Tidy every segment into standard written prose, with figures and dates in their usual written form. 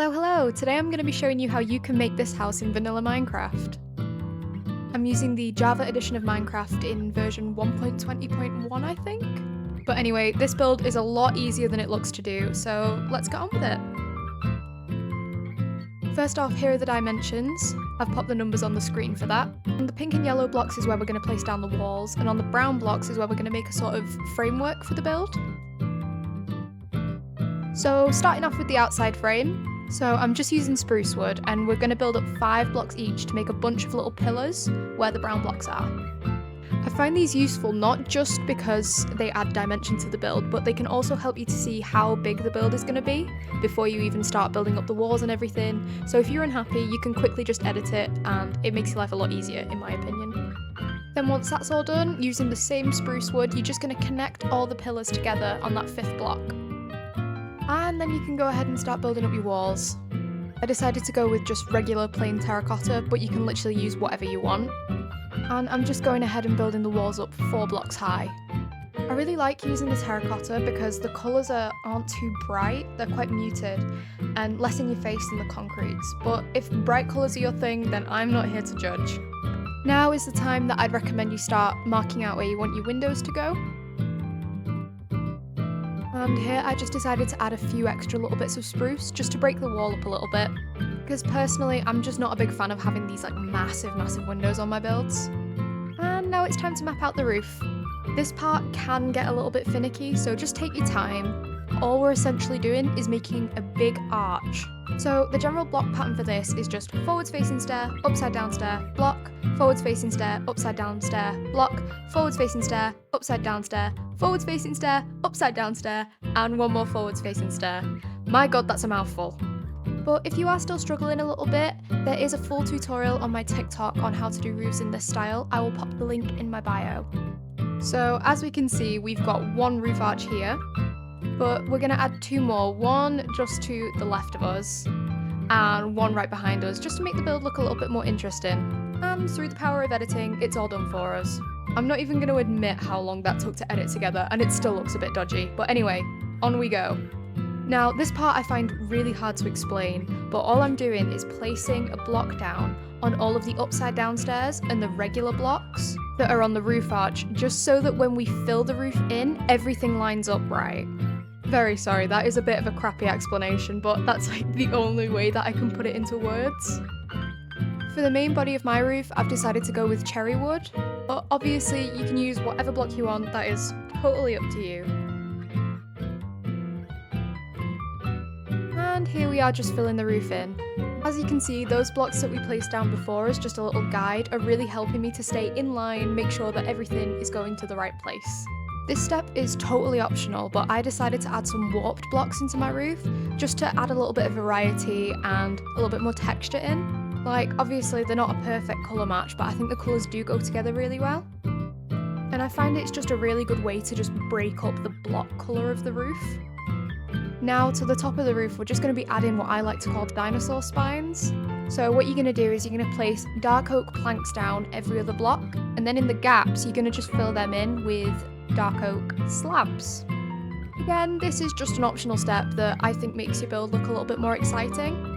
Hello, hello! Today I'm going to be showing you how you can make this house in vanilla Minecraft. I'm using the Java edition of Minecraft in version 1.20.1, I think? But anyway, this build is a lot easier than it looks to do, so let's get on with it. First off, here are the dimensions. I've popped the numbers on the screen for that. On the pink and yellow blocks is where we're going to place down the walls, and on the brown blocks is where we're going to make a sort of framework for the build. So starting off with the outside frame. So I'm just using spruce wood, and we're going to build up 5 blocks each to make a bunch of little pillars where the brown blocks are. I find these useful not just because they add dimension to the build, but they can also help you to see how big the build is going to be before you even start building up the walls and everything. So if you're unhappy, you can quickly just edit it, and it makes your life a lot easier, in my opinion. Then once that's all done, using the same spruce wood, you're just going to connect all the pillars together on that 5th block. And then you can go ahead and start building up your walls. I decided to go with just regular plain terracotta, but you can literally use whatever you want. And I'm just going ahead and building the walls up 4 blocks high. I really like using the terracotta because the colours aren't too bright, they're quite muted, and less in your face than the concretes. But if bright colours are your thing, then I'm not here to judge. Now is the time that I'd recommend you start marking out where you want your windows to go. And here I just decided to add a few extra little bits of spruce just to break the wall up a little bit, because personally I'm just not a big fan of having these massive windows on my builds. And now it's time to map out the roof. This part can get a little bit finicky, so just take your time. All we're essentially doing is making a big arch. So the general block pattern for this is just forwards facing stair, upside down stair, block, forwards facing stair, upside down stair, block, forwards facing stair, upside down stair, forwards facing stair, upside down stair, and one more forwards facing stair. My god, that's a mouthful. But if you are still struggling a little bit, there is a full tutorial on my TikTok on how to do roofs in this style. I will pop the link in my bio. So as we can see, we've got one roof arch here, but we're going to add 2 more, one just to the left of us, and one right behind us, just to make the build look a little bit more interesting. And through the power of editing, it's all done for us. I'm not even going to admit how long that took to edit together, and it still looks a bit dodgy, but anyway, on we go. Now, this part I find really hard to explain, but all I'm doing is placing a block down on all of the upside down stairs and the regular blocks that are on the roof arch, just so that when we fill the roof in, everything lines up right. Very sorry, that is a bit of a crappy explanation, but that's the only way that I can put it into words. For the main body of my roof, I've decided to go with cherry wood, but obviously you can use whatever block you want, that is totally up to you. And here we are just filling the roof in. As you can see, those blocks that we placed down before as just a little guide are really helping me to stay in line, make sure that everything is going to the right place. This step is totally optional, but I decided to add some warped blocks into my roof, just to add a little bit of variety and a little bit more texture in. Obviously they're not a perfect colour match, but I think the colours do go together really well. And I find it's just a really good way to just break up the block colour of the roof. Now to the top of the roof, we're just going to be adding what I like to call dinosaur spines. So what you're going to do is you're going to place dark oak planks down every other block, and then in the gaps you're going to just fill them in with dark oak slabs. Again, this is just an optional step that I think makes your build look a little bit more exciting.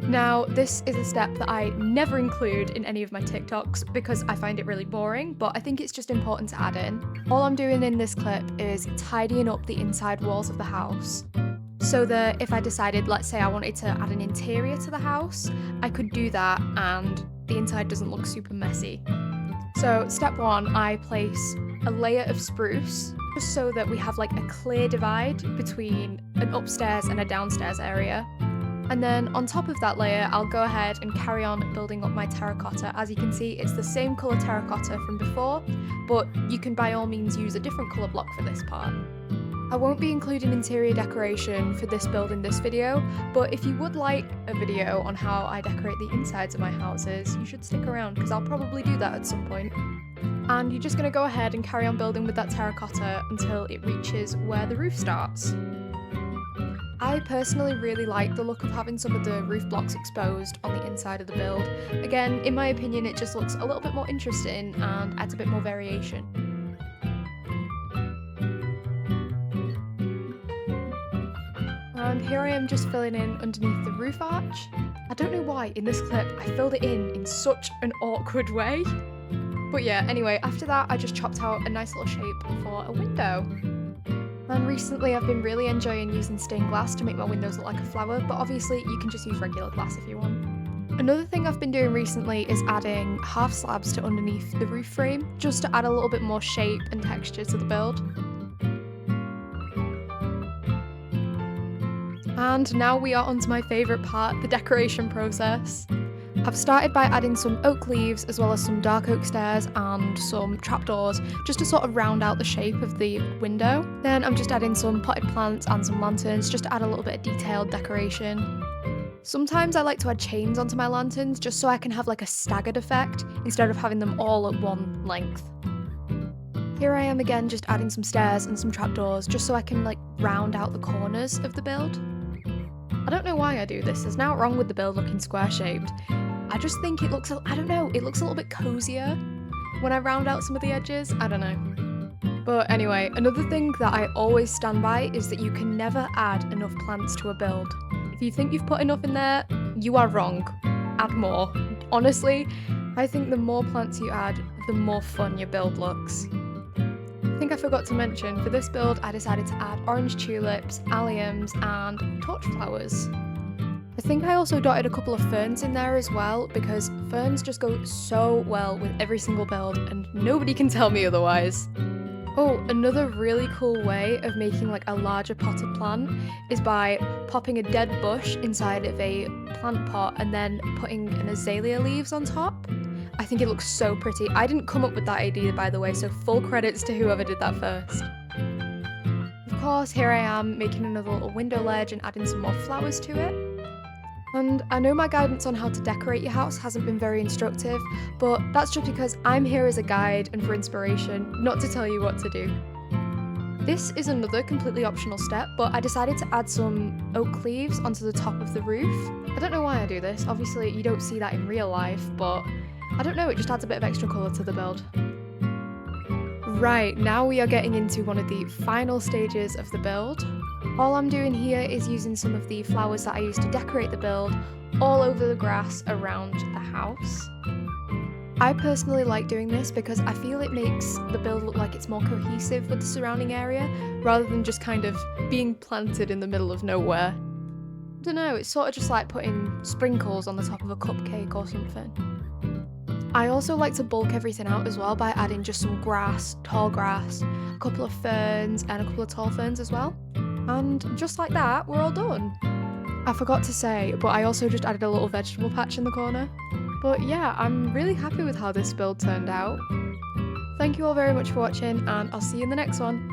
Now, this is a step that I never include in any of my TikToks because I find it really boring, but I think it's just important to add in. All I'm doing in this clip is tidying up the inside walls of the house, so that if I decided, let's say I wanted to add an interior to the house, I could do that and the inside doesn't look super messy. So step 1, I place a layer of spruce, just so that we have a clear divide between an upstairs and a downstairs area. And then on top of that layer, I'll go ahead and carry on building up my terracotta. As you can see, it's the same colour terracotta from before, but you can by all means use a different colour block for this part. I won't be including interior decoration for this build in this video, but if you would like a video on how I decorate the insides of my houses, you should stick around because I'll probably do that at some point. And you're just going to go ahead and carry on building with that terracotta until it reaches where the roof starts. I personally really like the look of having some of the roof blocks exposed on the inside of the build. Again, in my opinion, it just looks a little bit more interesting and adds a bit more variation. And here I am just filling in underneath the roof arch. I don't know why in this clip I filled it in such an awkward way. But yeah, anyway, after that I just chopped out a nice little shape for a window. And recently I've been really enjoying using stained glass to make my windows look like a flower, but obviously you can just use regular glass if you want. Another thing I've been doing recently is adding half slabs to underneath the roof frame, just to add a little bit more shape and texture to the build. And now we are onto my favourite part, the decoration process. I've started by adding some oak leaves as well as some dark oak stairs and some trapdoors just to sort of round out the shape of the window. Then I'm just adding some potted plants and some lanterns just to add a little bit of detailed decoration. Sometimes I like to add chains onto my lanterns just so I can have like a staggered effect instead of having them all at one length. Here I am again just adding some stairs and some trapdoors just so I can like round out the corners of the build. I don't know why I do this, there's nothing wrong with the build looking square shaped. I just think it looks, I don't know, it looks a little bit cozier when I round out some of the edges, I don't know. But anyway, another thing that I always stand by is that you can never add enough plants to a build. If you think you've put enough in there, you are wrong. Add more. Honestly, I think the more plants you add, the more fun your build looks. I think I forgot to mention, for this build I decided to add orange tulips, alliums and torch flowers. I think I also dotted a couple of ferns in there as well because ferns just go so well with every single build and nobody can tell me otherwise. Oh, another really cool way of making like a larger potted plant is by popping a dead bush inside of a plant pot and then putting an azalea leaves on top. I think it looks so pretty. I didn't come up with that idea, by the way, so full credits to whoever did that first. Of course, here I am making another little window ledge and adding some more flowers to it. And I know my guidance on how to decorate your house hasn't been very instructive, but that's just because I'm here as a guide and for inspiration, not to tell you what to do. This is another completely optional step, but I decided to add some oak leaves onto the top of the roof. I don't know why I do this, obviously you don't see that in real life, but I don't know, it just adds a bit of extra colour to the build. Right, now we are getting into one of the final stages of the build. All I'm doing here is using some of the flowers that I used to decorate the build all over the grass around the house. I personally like doing this because I feel it makes the build look like it's more cohesive with the surrounding area rather than just kind of being planted in the middle of nowhere. I don't know, it's sort of just like putting sprinkles on the top of a cupcake or something. I also like to bulk everything out as well by adding just some grass, tall grass, a couple of ferns and a couple of tall ferns as well. And just like that, we're all done. I forgot to say, but I also just added a little vegetable patch in the corner. But yeah, I'm really happy with how this build turned out. Thank you all very much for watching and I'll see you in the next one.